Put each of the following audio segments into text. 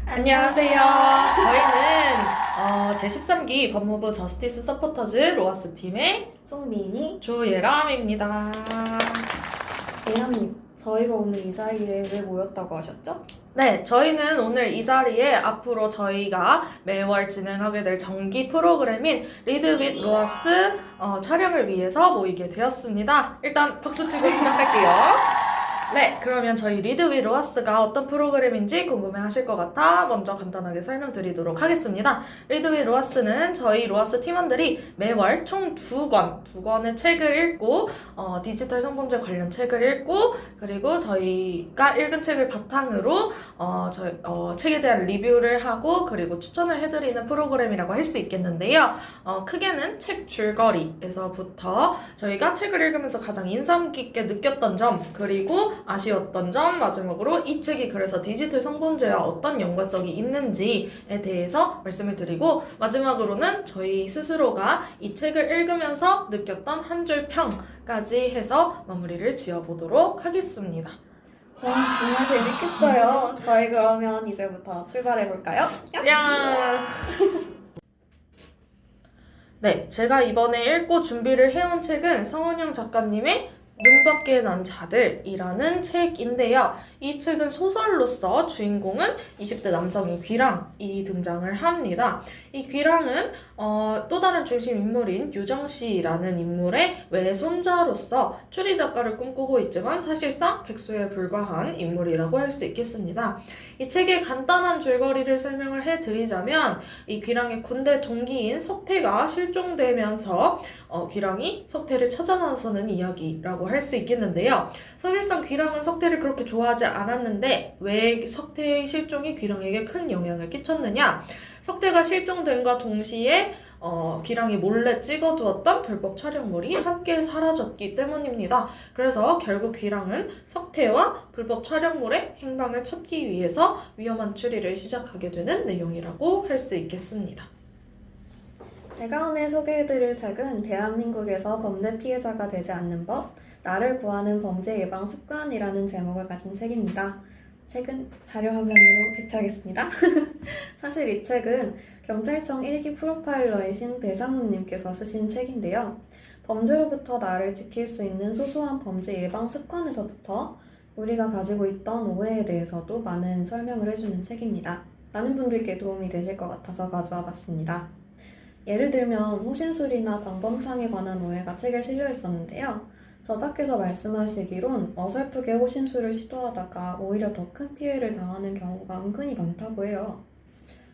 안녕하세요. 저희는 제13기 법무부 저스티스 서포터즈 로아스 팀의 송민이, 조예람입니다. 예람님, 저희가 오늘 이 자리에 왜 모였다고 하셨죠? 네, 저희는 오늘 이 자리에 앞으로 저희가 매월 진행하게 될 정기 프로그램인 리드 윗 로아스 촬영을 위해서 모이게 되었습니다. 일단 박수 치고 시작할게요. 네, 그러면 저희 리드 윗 로아스가 어떤 프로그램인지 궁금해하실 것 같아 먼저 간단하게 설명드리도록 하겠습니다. 리드 윗 로아스는 저희 로아스 팀원들이 매월 총 두 권의 책을 읽고 디지털 성범죄 관련 책을 읽고 그리고 저희가 읽은 책을 바탕으로 책에 대한 리뷰를 하고 그리고 추천을 해드리는 프로그램이라고 할 수 있겠는데요. 크게는 책 줄거리에서부터 저희가 책을 읽으면서 가장 인상 깊게 느꼈던 점 그리고 아쉬웠던 점, 마지막으로 이 책이 그래서 디지털 성범죄와 어떤 연관성이 있는지에 대해서 말씀을 드리고 마지막으로는 저희 스스로가 이 책을 읽으면서 느꼈던 한 줄 평까지 해서 마무리를 지어보도록 하겠습니다. 와, 정말 재밌겠어요. 저희 그러면 이제부터 출발해볼까요? 야! 네, 제가 이번에 읽고 준비를 해온 책은 성은영 작가님의 눈 밖에 난 자들이라는 책인데요. 이 책은 소설로서 주인공은 20대 남성인 귀랑이 등장을 합니다. 이 귀랑은 또 다른 중심 인물인 유정씨라는 인물의 외손자로서 추리 작가를 꿈꾸고 있지만 사실상 백수에 불과한 인물이라고 할 수 있겠습니다. 이 책의 간단한 줄거리를 설명을 해드리자면 이 귀랑의 군대 동기인 석태가 실종되면서 귀랑이 석태를 찾아 나서는 이야기라고 할 수 있겠는데요. 사실상 귀랑은 석태를 그렇게 좋아하지 않았는데 왜 석태의 실종이 귀랑에게 큰 영향을 끼쳤느냐? 석태가 실종된과 동시에 귀랑이 몰래 찍어두었던 불법 촬영물이 함께 사라졌기 때문입니다. 그래서 결국 귀랑은 석태와 불법 촬영물의 행방을 찾기 위해서 위험한 추리를 시작하게 되는 내용이라고 할 수 있겠습니다. 제가 오늘 소개해드릴 책은 대한민국에서 범죄 피해자가 되지 않는 법, 나를 구하는 범죄 예방 습관이라는 제목을 가진 책입니다. 책은 자료 화면으로 배치하겠습니다. 사실 이 책은 경찰청 1기 프로파일러이신 배상훈님께서 쓰신 책인데요. 범죄로부터 나를 지킬 수 있는 소소한 범죄 예방 습관에서부터 우리가 가지고 있던 오해에 대해서도 많은 설명을 해주는 책입니다. 많은 분들께 도움이 되실 것 같아서 가져와 봤습니다. 예를 들면 호신술이나 방범창에 관한 오해가 책에 실려 있었는데요. 저자께서 말씀하시기론 어설프게 호신술을 시도하다가 오히려 더 큰 피해를 당하는 경우가 은근히 많다고 해요.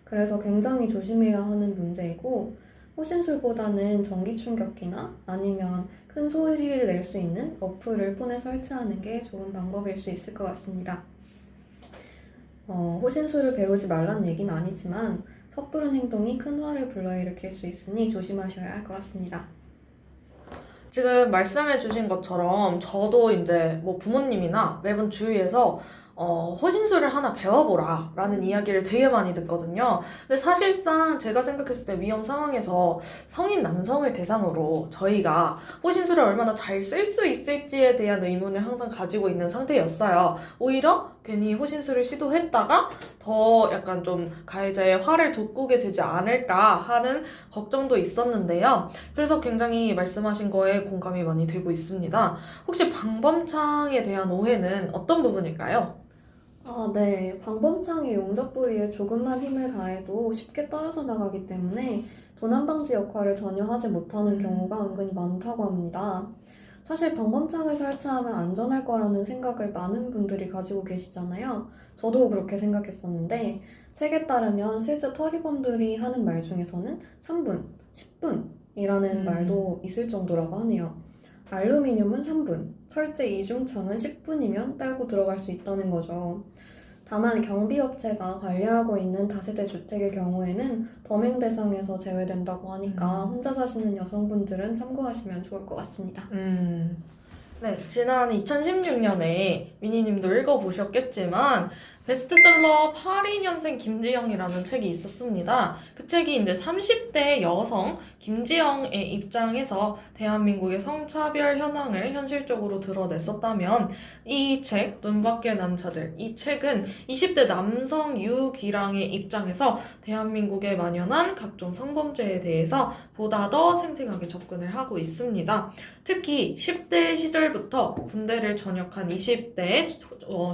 그래서 굉장히 조심해야 하는 문제이고 호신술보다는 전기충격기나 아니면 큰 소리를 낼 수 있는 어플을 폰에 설치하는 게 좋은 방법일 수 있을 것 같습니다. 호신술을 배우지 말란 얘기는 아니지만 섣부른 행동이 큰 화를 불러일으킬 수 있으니 조심하셔야 할 것 같습니다. 지금 말씀해주신 것처럼 저도 이제 뭐 부모님이나 매번 주위에서 호신술을 하나 배워보라 라는 이야기를 되게 많이 듣거든요. 근데 사실상 제가 생각했을 때 위험 상황에서 성인 남성을 대상으로 저희가 호신술을 얼마나 잘 쓸 수 있을지에 대한 의문을 항상 가지고 있는 상태였어요. 오히려 괜히 호신술을 시도했다가 더 약간 좀 가해자의 화를 돋구게 되지 않을까 하는 걱정도 있었는데요. 그래서 굉장히 말씀하신 거에 공감이 많이 되고 있습니다. 혹시 방범창에 대한 오해는 어떤 부분일까요? 네. 방범창이 용접 부위에 조금만 힘을 가해도 쉽게 떨어져 나가기 때문에 도난 방지 역할을 전혀 하지 못하는 경우가 은근히 많다고 합니다. 사실 방범창을 설치하면 안전할 거라는 생각을 많은 분들이 가지고 계시잖아요. 저도 그렇게 생각했었는데 책에 따르면 실제 터리범들이 하는 말 중에서는 3분, 10분이라는 말도 있을 정도라고 하네요. 알루미늄은 3분, 철제 이중창은 10분이면 딸고 들어갈 수 있다는 거죠. 다만 경비업체가 관리하고 있는 다세대 주택의 경우에는 범행 대상에서 제외된다고 하니까 혼자 사시는 여성분들은 참고하시면 좋을 것 같습니다. 네, 지난 2016년에 미니님도 읽어보셨겠지만 베스트셀러 82년생 김지영이라는 책이 있었습니다. 그 책이 이제 30대 여성 김지영의 입장에서 대한민국의 성차별 현황을 현실적으로 드러냈었다면 이 책, 눈밖에 난 자들, 이 책은 20대 남성 유기랑의 입장에서 대한민국에 만연한 각종 성범죄에 대해서 보다 더 생생하게 접근을 하고 있습니다. 특히 10대 시절부터 군대를 전역한 20대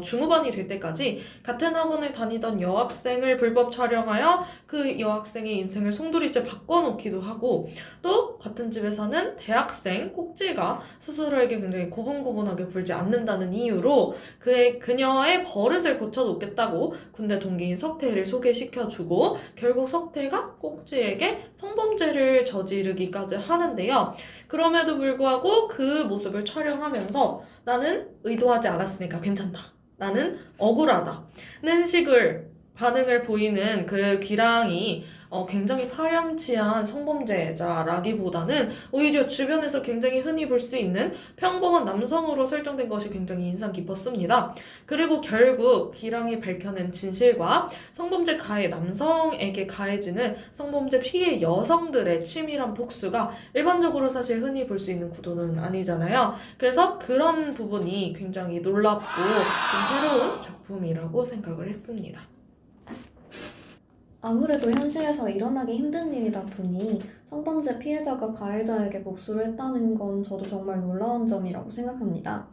중후반이 될 때까지 같은 학원을 다니던 여학생을 불법 촬영하여 그 여학생의 인생을 송두리째 바꿔놓기도 하고 또 같은 집에 사는 대학생 꼭지가 스스로에게 굉장히 고분고분하게 굴지 않는다는 이유로 그녀의 버릇을 고쳐놓겠다고 군대 동기인 석태를 소개시켜주고 결국 석태가 꼭지에게 성범죄를 저지르기까지 하는데요. 그럼에도 불구하고 그 모습을 촬영하면서 나는 의도하지 않았으니까 괜찮다. 나는 억울하다는 식을 반응을 보이는 그 귀랑이 굉장히 파렴치한 성범죄자라기보다는 오히려 주변에서 굉장히 흔히 볼 수 있는 평범한 남성으로 설정된 것이 굉장히 인상 깊었습니다. 그리고 결국 귀랑이 밝혀낸 진실과 성범죄 가해 남성에게 가해지는 성범죄 피해 여성들의 치밀한 복수가 일반적으로 사실 흔히 볼 수 있는 구도는 아니잖아요. 그래서 그런 부분이 굉장히 놀랍고 좀 새로운 작품이라고 생각을 했습니다. 아무래도 현실에서 일어나기 힘든 일이다 보니 성범죄 피해자가 가해자에게 복수를 했다는 건 저도 정말 놀라운 점이라고 생각합니다.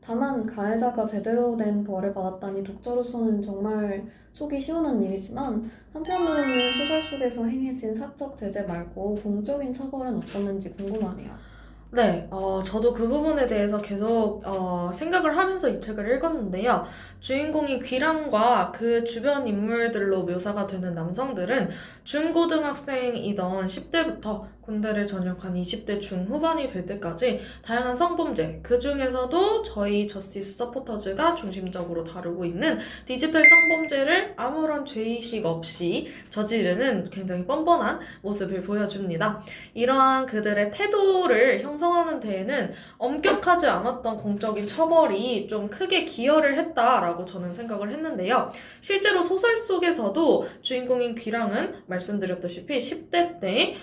다만 가해자가 제대로 된 벌을 받았다니 독자로서는 정말 속이 시원한 일이지만 한편으로는 소설 속에서 행해진 사적 제재 말고 공적인 처벌은 없었는지 궁금하네요. 네, 저도 그 부분에 대해서 계속 생각을 하면서 이 책을 읽었는데요. 주인공인 귀랑과 그 주변 인물들로 묘사가 되는 남성들은 중고등학생이던 10대부터 군대를 전역한 20대 중후반이 될 때까지 다양한 성범죄, 그 중에서도 저희 저스티스 서포터즈가 중심적으로 다루고 있는 디지털 성범죄를 아무런 죄의식 없이 저지르는 굉장히 뻔뻔한 모습을 보여줍니다. 이러한 그들의 태도를 형성하는 데에는 엄격하지 않았던 공적인 처벌이 좀 크게 기여를 했다라고 저는 생각을 했는데요. 실제로 소설 속에서도 주인공인 귀랑은 말씀드렸다시피 10대 때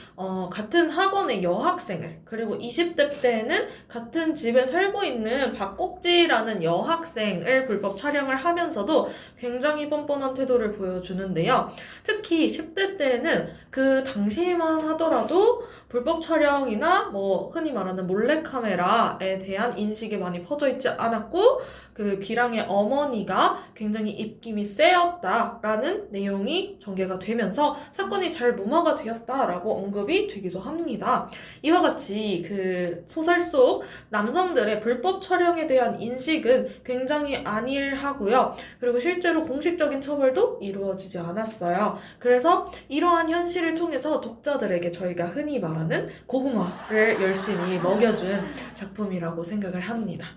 같은 학원의 여학생을 그리고 20대 때에는 같은 집에 살고 있는 박꼭지라는 여학생을 불법 촬영을 하면서도 굉장히 뻔뻔한 태도를 보여주는데요. 특히 10대 때에는 그 당시만 하더라도 불법 촬영이나 뭐 흔히 말하는 몰래카메라에 대한 인식이 많이 퍼져 있지 않았고 그 귀랑의 어머니가 굉장히 입김이 세였다라는 내용이 전개가 되면서 사건이 잘 무마가 되었다라고 언급이 되기도 합니다. 이와 같이 그 소설 속 남성들의 불법 촬영에 대한 인식은 굉장히 안일하고요. 그리고 실제로 공식적인 처벌도 이루어지지 않았어요. 그래서 이러한 현실을 통해서 독자들에게 저희가 흔히 말하는 고구마를 열심히 먹여준 작품이라고 생각을 합니다.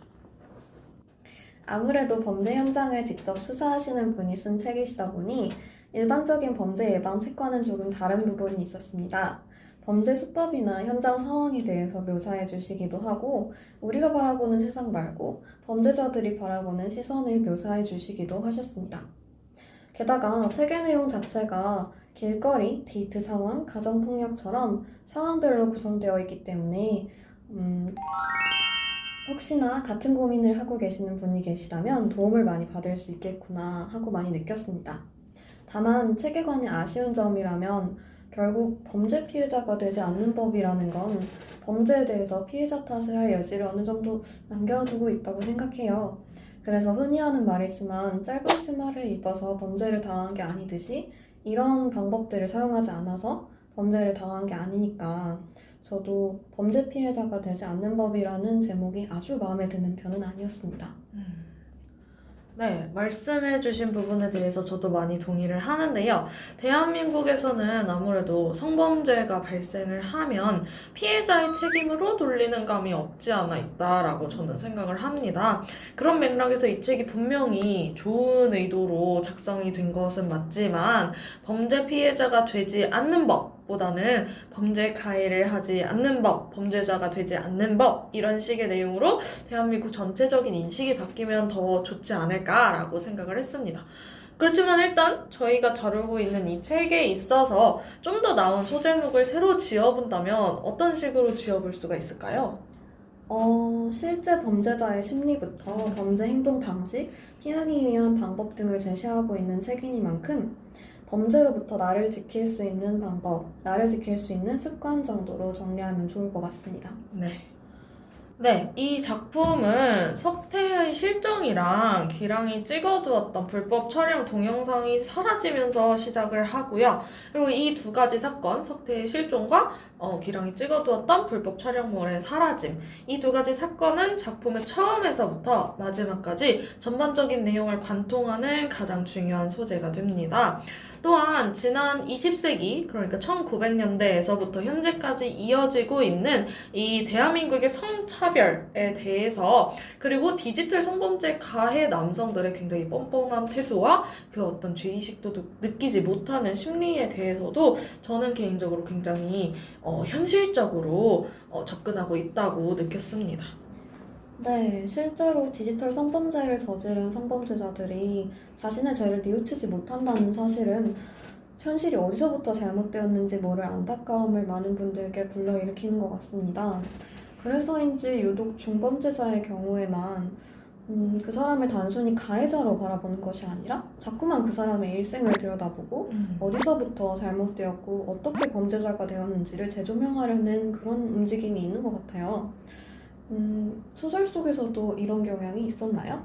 아무래도 범죄 현장을 직접 수사하시는 분이 쓴 책이시다 보니 일반적인 범죄 예방 책과는 조금 다른 부분이 있었습니다. 범죄 수법이나 현장 상황에 대해서 묘사해 주시기도 하고 우리가 바라보는 세상 말고 범죄자들이 바라보는 시선을 묘사해 주시기도 하셨습니다. 게다가 책의 내용 자체가 길거리, 데이트 상황, 가정폭력처럼 상황별로 구성되어 있기 때문에 혹시나 같은 고민을 하고 계시는 분이 계시다면 도움을 많이 받을 수 있겠구나 하고 많이 느꼈습니다. 다만 책에 관해 아쉬운 점이라면 결국 범죄 피해자가 되지 않는 법이라는 건 범죄에 대해서 피해자 탓을 할 여지를 어느 정도 남겨두고 있다고 생각해요. 그래서 흔히 하는 말이지만 짧은 치마를 입어서 범죄를 당한 게 아니듯이 이런 방법들을 사용하지 않아서 범죄를 당한 게 아니니까 저도 범죄 피해자가 되지 않는 법이라는 제목이 아주 마음에 드는 편은 아니었습니다. 네, 말씀해주신 부분에 대해서 저도 많이 동의를 하는데요. 대한민국에서는 아무래도 성범죄가 발생을 하면 피해자의 책임으로 돌리는 감이 없지 않아 있다라고 저는 생각을 합니다. 그런 맥락에서 이 책이 분명히 좋은 의도로 작성이 된 것은 맞지만 범죄 피해자가 되지 않는 법, 보다는 범죄 가해를 하지 않는 법, 범죄자가 되지 않는 법 이런 식의 내용으로 대한민국 전체적인 인식이 바뀌면 더 좋지 않을까라고 생각을 했습니다. 그렇지만 일단 저희가 다루고 있는 이 책에 있어서 좀 더 나은 소제목을 새로 지어본다면 어떤 식으로 지어볼 수가 있을까요? 실제 범죄자의 심리부터 범죄 행동 방식, 피하기 위한 방법 등을 제시하고 있는 책이니만큼 범죄로부터 나를 지킬 수 있는 방법, 나를 지킬 수 있는 습관 정도로 정리하면 좋을 것 같습니다. 네. 네, 이 작품은 석태의 실종이랑 기랑이 찍어두었던 불법 촬영 동영상이 사라지면서 시작을 하고요. 그리고 이 두 가지 사건, 석태의 실종과 기랑이 찍어두었던 불법 촬영물의 사라짐, 이 두 가지 사건은 작품의 처음에서부터 마지막까지 전반적인 내용을 관통하는 가장 중요한 소재가 됩니다. 또한 지난 20세기, 그러니까 1900년대에서부터 현재까지 이어지고 있는 이 대한민국의 성차별에 대해서, 그리고 디지털 성범죄 가해 남성들의 굉장히 뻔뻔한 태도와 그 어떤 죄의식도 느끼지 못하는 심리에 대해서도 저는 개인적으로 굉장히 현실적으로 접근하고 있다고 느꼈습니다. 네, 실제로 디지털 성범죄를 저지른 성범죄자들이 자신의 죄를 뉘우치지 못한다는 사실은 현실이 어디서부터 잘못되었는지 모를 안타까움을 많은 분들께 불러일으키는 것 같습니다. 그래서인지 유독 중범죄자의 경우에만 그 사람을 단순히 가해자로 바라보는 것이 아니라 자꾸만 그 사람의 일생을 들여다보고 어디서부터 잘못되었고 어떻게 범죄자가 되었는지를 재조명하려는 그런 움직임이 있는 것 같아요. 소설 속에서도 이런 경향이 있었나요?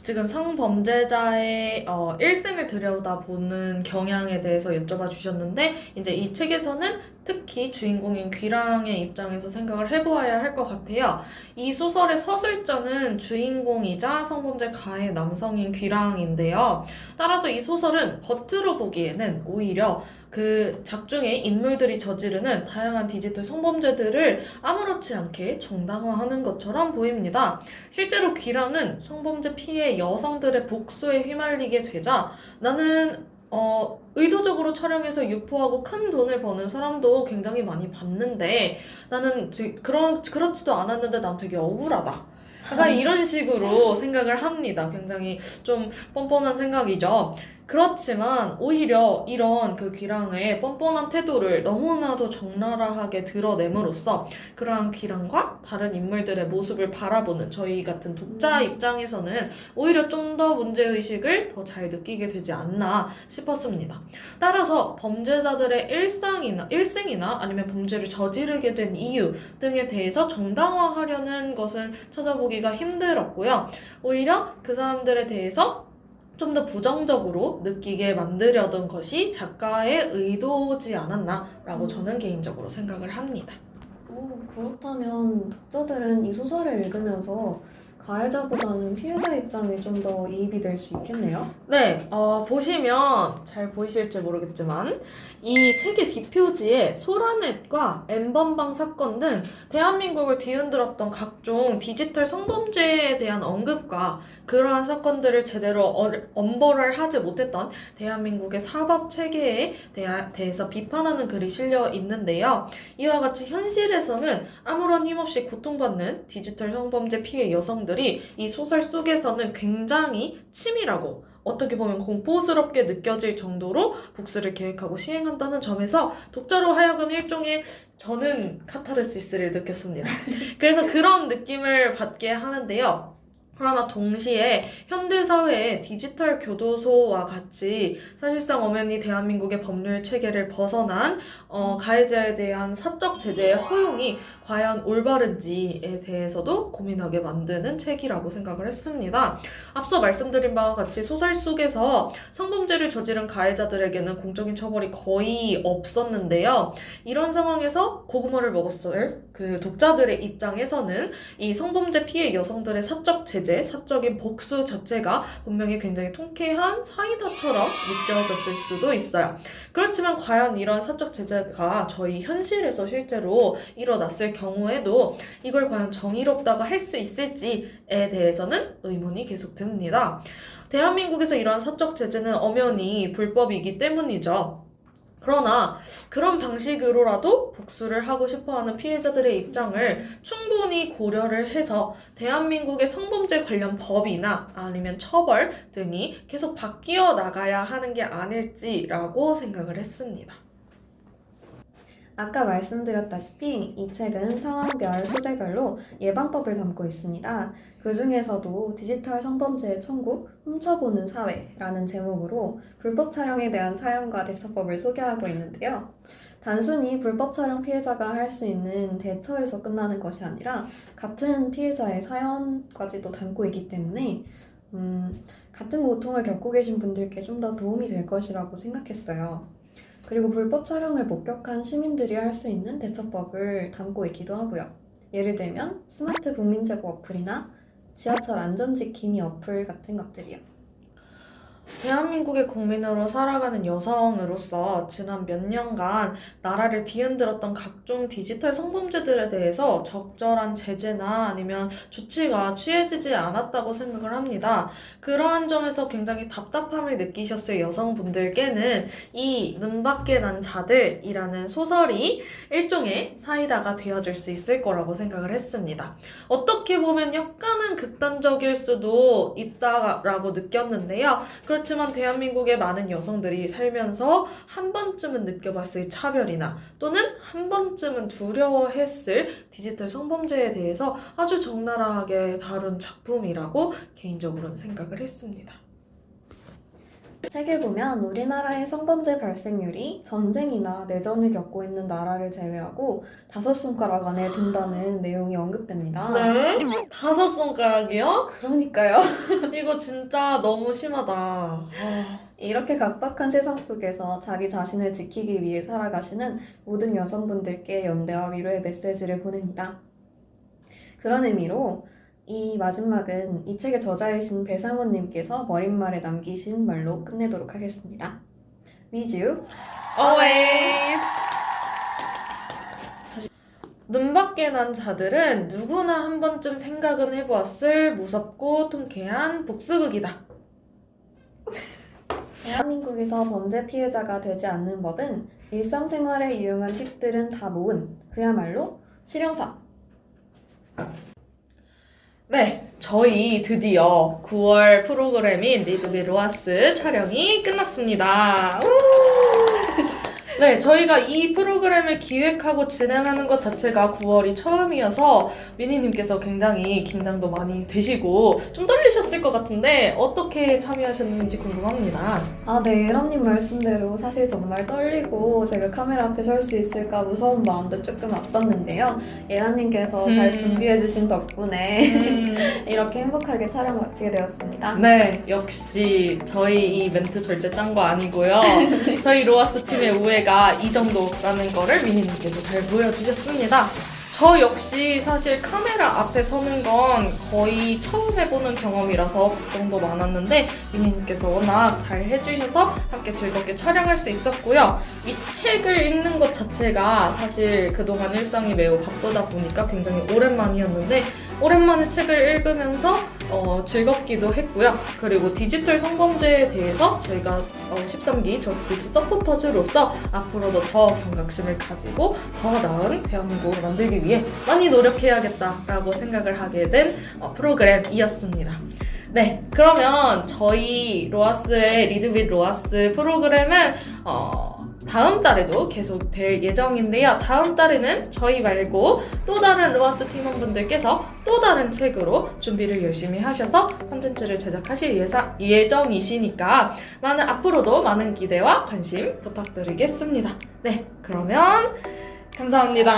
지금 성범죄자의 일생을 들여다보는 경향에 대해서 여쭤봐 주셨는데, 이제 이 책에서는 특히 주인공인 귀랑의 입장에서 생각을 해보아야 할 것 같아요. 이 소설의 서술자는 주인공이자 성범죄 가해 남성인 귀랑인데요. 따라서 이 소설은 겉으로 보기에는 오히려 그 작중의 인물들이 저지르는 다양한 디지털 성범죄들을 아무렇지 않게 정당화하는 것처럼 보입니다. 실제로 귀랑은 성범죄 피해 여성들의 복수에 휘말리게 되자 나는 의도적으로 촬영해서 유포하고 큰 돈을 버는 사람도 굉장히 많이 봤는데 나는 그렇지도 않았는데 난 되게 억울하다. 약간 이런 식으로 생각을 합니다. 굉장히 좀 뻔뻔한 생각이죠. 그렇지만 오히려 이런 그 귀랑의 뻔뻔한 태도를 너무나도 적나라하게 드러냄으로써 그러한 귀랑과 다른 인물들의 모습을 바라보는 저희 같은 독자 입장에서는 오히려 좀 더 문제의식을 더 잘 느끼게 되지 않나 싶었습니다. 따라서 범죄자들의 일생이나 아니면 범죄를 저지르게 된 이유 등에 대해서 정당화하려는 것은 찾아보기가 힘들었고요. 오히려 그 사람들에 대해서 좀 더 부정적으로 느끼게 만들려던 것이 작가의 의도지 않았나라고 저는 개인적으로 생각을 합니다. 그렇다면 독자들은 이 소설을 읽으면서 가해자보다는 피해자 입장이 좀 더 이입이 될 수 있겠네요? 네, 보시면 잘 보이실지 모르겠지만 이 책의 뒷표지에 소라넷과 엠번방 사건 등 대한민국을 뒤흔들었던 각종 디지털 성범죄에 대한 언급과 그러한 사건들을 제대로 엄벌을 하지 못했던 대한민국의 사법 체계에 대해서 비판하는 글이 실려 있는데요. 이와 같이 현실에서는 아무런 힘없이 고통받는 디지털 성범죄 피해 여성들이 이 소설 속에서는 굉장히 치밀하고 어떻게 보면 공포스럽게 느껴질 정도로 복수를 계획하고 시행한다는 점에서 독자로 하여금 일종의 저는 카타르시스를 느꼈습니다. 그래서 그런 느낌을 받게 하는데요. 그러나 동시에 현대사회의 디지털 교도소와 같이 사실상 엄연히 대한민국의 법률 체계를 벗어난 가해자에 대한 사적 제재의 허용이 과연 올바른지에 대해서도 고민하게 만드는 책이라고 생각을 했습니다. 앞서 말씀드린 바와 같이 소설 속에서 성범죄를 저지른 가해자들에게는 공적인 처벌이 거의 없었는데요. 이런 상황에서 고구마를 먹었을 그 독자들의 입장에서는 이 성범죄 피해 여성들의 사적 제재 제재, 사적인 복수 자체가 분명히 굉장히 통쾌한 사이다처럼 느껴졌을 수도 있어요. 그렇지만 과연 이런 사적 제재가 저희 현실에서 실제로 일어났을 경우에도 이걸 과연 정의롭다고 할 수 있을지에 대해서는 의문이 계속 듭니다. 대한민국에서 이러한 사적 제재는 엄연히 불법이기 때문이죠. 그러나 그런 방식으로라도 복수를 하고 싶어하는 피해자들의 입장을 충분히 고려를 해서 대한민국의 성범죄 관련 법이나 아니면 처벌 등이 계속 바뀌어 나가야 하는 게 아닐지라고 생각을 했습니다. 아까 말씀드렸다시피 이 책은 상황별, 소재별로 예방법을 담고 있습니다. 그 중에서도 디지털 성범죄의 천국, 훔쳐보는 사회라는 제목으로 불법 촬영에 대한 사연과 대처법을 소개하고 있는데요. 단순히 불법 촬영 피해자가 할 수 있는 대처에서 끝나는 것이 아니라 같은 피해자의 사연까지도 담고 있기 때문에 같은 고통을 겪고 계신 분들께 좀 더 도움이 될 것이라고 생각했어요. 그리고 불법 촬영을 목격한 시민들이 할 수 있는 대처법을 담고 있기도 하고요. 예를 들면 스마트 국민제보 어플이나 지하철 안전지킴이 어플 같은 것들이요. 대한민국의 국민으로 살아가는 여성으로서 지난 몇 년간 나라를 뒤흔들었던 각종 디지털 성범죄들에 대해서 적절한 제재나 아니면 조치가 취해지지 않았다고 생각을 합니다. 그러한 점에서 굉장히 답답함을 느끼셨을 여성분들께는 이 눈밖에 난 자들이라는 소설이 일종의 사이다가 되어줄 수 있을 거라고 생각을 했습니다. 어떻게 보면 약간은 극단적일 수도 있다라고 느꼈는데요. 그렇지만 대한민국의 많은 여성들이 살면서 한 번쯤은 느껴봤을 차별이나 또는 한 번쯤은 두려워했을 디지털 성범죄에 대해서 아주 적나라하게 다룬 작품이라고 개인적으로는 생각을 했습니다. 책에 보면 우리나라의 성범죄 발생률이 전쟁이나 내전을 겪고 있는 나라를 제외하고 5손가락 안에 든다는 내용이 언급됩니다. 네? 5손가락이요? 그러니까요. 이거 진짜 너무 심하다. 이렇게 각박한 세상 속에서 자기 자신을 지키기 위해 살아가시는 모든 여성분들께 연대와 위로의 메시지를 보냅니다. 그런 의미로 이 마지막은 이 책의 저자이신 배상훈님께서 머릿말에 남기신 말로 끝내도록 하겠습니다. With you, Always. 눈밖에 난 자들은 누구나 한 번쯤 생각은 해보았을 무섭고 통쾌한 복수극이다. 대한민국에서 범죄 피해자가 되지 않는 법은 일상생활에 유용한 팁들은 다 모은 그야말로 실용서. 네, 저희 드디어 9월 프로그램인 리드 위 로아스 촬영이 끝났습니다. 네, 저희가 이 프로그램을 기획하고 진행하는 것 자체가 9월이 처음이어서 미니님께서 굉장히 긴장도 많이 되시고 좀 떨리셨을 것 같은데 어떻게 참여하셨는지 궁금합니다. 네, 예람님 말씀대로 사실 정말 떨리고 제가 카메라 앞에 설 수 있을까 무서운 마음도 조금 앞섰는데요. 예람님께서 잘 준비해주신 덕분에 이렇게 행복하게 촬영 마치게 되었습니다. 네, 역시 저희 이 멘트 절대 짠 거 아니고요. 저희 로아스 팀의 우애가 이 정도라는 거를 미니님께서 잘 보여주셨습니다. 저 역시 사실 카메라 앞에 서는 건 거의 처음 해보는 경험이라서 걱정도 많았는데 미니님께서 워낙 잘 해주셔서 함께 즐겁게 촬영할 수 있었고요. 이 책을 읽는 것 자체가 사실 그동안 일상이 매우 바쁘다 보니까 굉장히 오랜만이었는데 오랜만에 책을 읽으면서 즐겁기도 했고요. 그리고 디지털 성범죄에 대해서 저희가 13기 저스티스 서포터즈로서 앞으로도 더 경각심을 가지고 더 나은 대한민국을 만들기 위해 많이 노력해야겠다라고 생각을 하게 된 프로그램이었습니다. 네, 그러면 저희 로아스의 리드 윗 로아스 프로그램은 다음 달에도 계속 될 예정인데요. 다음 달에는 저희 말고 또 다른 로아스 팀원분들께서 또 다른 책으로 준비를 열심히 하셔서 콘텐츠를 제작하실 예정이시니까 앞으로도 많은 기대와 관심 부탁드리겠습니다. 네, 그러면 감사합니다.